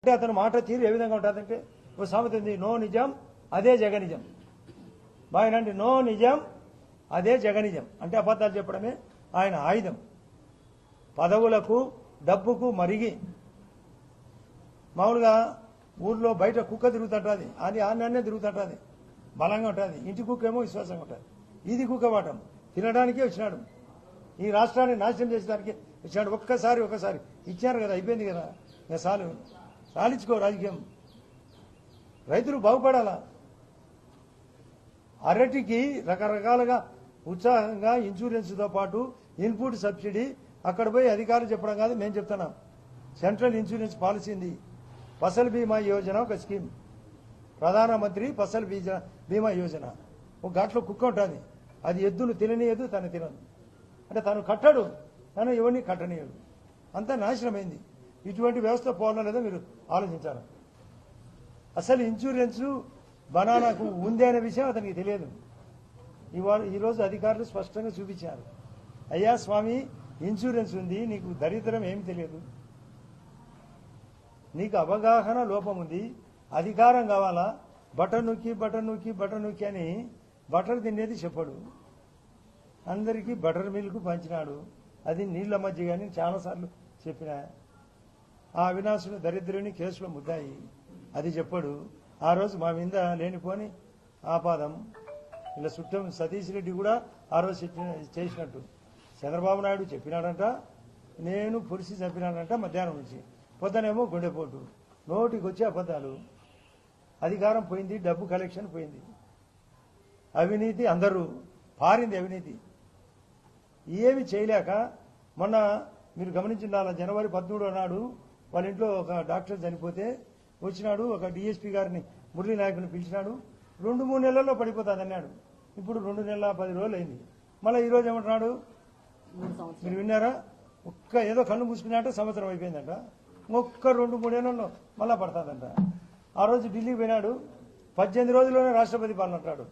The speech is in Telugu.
అంటే అతను మాట తీరు ఏ విధంగా ఉంటుందంటే ఓ సామెత ఉంది, నో నిజం అదే జగనిజం. బాగానండి, నో నిజం అదే జగనిజం అంటే అబద్ధాలు చెప్పడమే ఆయన ఆయుధం. పదవులకు డబ్బుకు మరిగి మామూలుగా ఊర్లో బయట కుక్క తిరుగుతుంటుంది, అది ఆన్నే తిరుగుతుంటుంది, బలంగా ఉంటుంది. ఇంటి కుక్క ఏమో విశ్వాసంగా ఉంటుంది. ఇది కుక్క వాటం తినడానికే వచ్చినాడు, ఈ రాష్ట్రాన్ని నాశనం చేసేదానికి వచ్చినాడు. ఒకసారి ఇచ్చారు కదా, అయిపోయింది కదా, ఇక సాలించుకో రాజకీయం. రైతులు బాగుపడాలా. అరటికి రకరకాలుగా ఉత్సాహంగా ఇన్సూరెన్స్తో పాటు ఇన్పుట్ సబ్సిడీ అక్కడ పోయి అధికారులు చెప్పడం కాదు, మేము చెప్తున్నాం. సెంట్రల్ ఇన్సూరెన్స్ పాలసీ ఉంది, ఫసల్ బీమా యోజన ఒక స్కీమ్, ప్రధానమంత్రి ఫసల్ బీమా యోజన. ఒక ఘాట్లో కుక్క ఉంటుంది, అది ఎద్దును తిననీయదు, తను తినదు. అంటే తను కట్టడు, తను ఎవరిని కట్టనీయడు. అంతా నాశనమైంది. ఇటువంటి వ్యవస్థ పోవాలో లేదో మీరు ఆలోచించాలి. అసలు ఇన్సూరెన్సు బనానాకు ఉంది అనే విషయం అతనికి తెలియదు. ఈరోజు అధికారులు స్పష్టంగా చూపించారు, అయ్యా స్వామి ఇన్సూరెన్స్ ఉంది, నీకు దరిద్రం ఏమి తెలియదు, నీకు అవగాహన లోపం ఉంది, అధికారం కావాలా, బటన్ నొక్కి అని బటర్ తినేది చెప్పడు. అందరికీ బటర్ మిల్క్ పంచినాడు, అది నీళ్ల మధ్య కానీ చాలాసార్లు చెప్పిన. ఆ అవినాశుడు దరిద్రుని కేసులో ముద్దాయి, అది చెప్పడు. ఆ రోజు మా మీద లేనిపోని ఆపాదం. ఇలా చుట్టం సతీష్ రెడ్డి కూడా ఆ రోజు చేసినట్టు చంద్రబాబు నాయుడు చెప్పినాడంట, నేను పులిసి చంపినాడంట మధ్యాహ్నం నుంచి. పొద్దునేమో గుండెపోటు, నోటికి వచ్చే అబద్ధాలు. అధికారం పోయింది, డబ్బు కలెక్షన్ పోయింది, అవినీతి అందరూ పారింది. అవినీతి ఏమి చేయలేక మొన్న మీరు గమనించిన జనవరి 13వ నాడు వాళ్ళ ఇంట్లో ఒక డాక్టర్ చనిపోతే వచ్చినాడు, ఒక డిఎస్పీ గారిని మురళీ నాయకుని పిలిచినాడు. 2-3 నెలల్లో పడిపోతుంది అన్నాడు. ఇప్పుడు 2 నెలల 10 రోజులు అయింది. మళ్ళీ ఈరోజు ఏమంటున్నాడు మీరు విన్నారా? ఏదో కళ్ళు మూసుకున్నట్ట సంవత్సరం అయిపోయిందంట. ఒక్క 2-3 నెలల్లో మళ్ళా పడుతుందంట. ఆ రోజు ఢిల్లీ పోయినాడు, 18 రోజుల్లోనే రాష్ట్రపతి పాలన అంటాడు.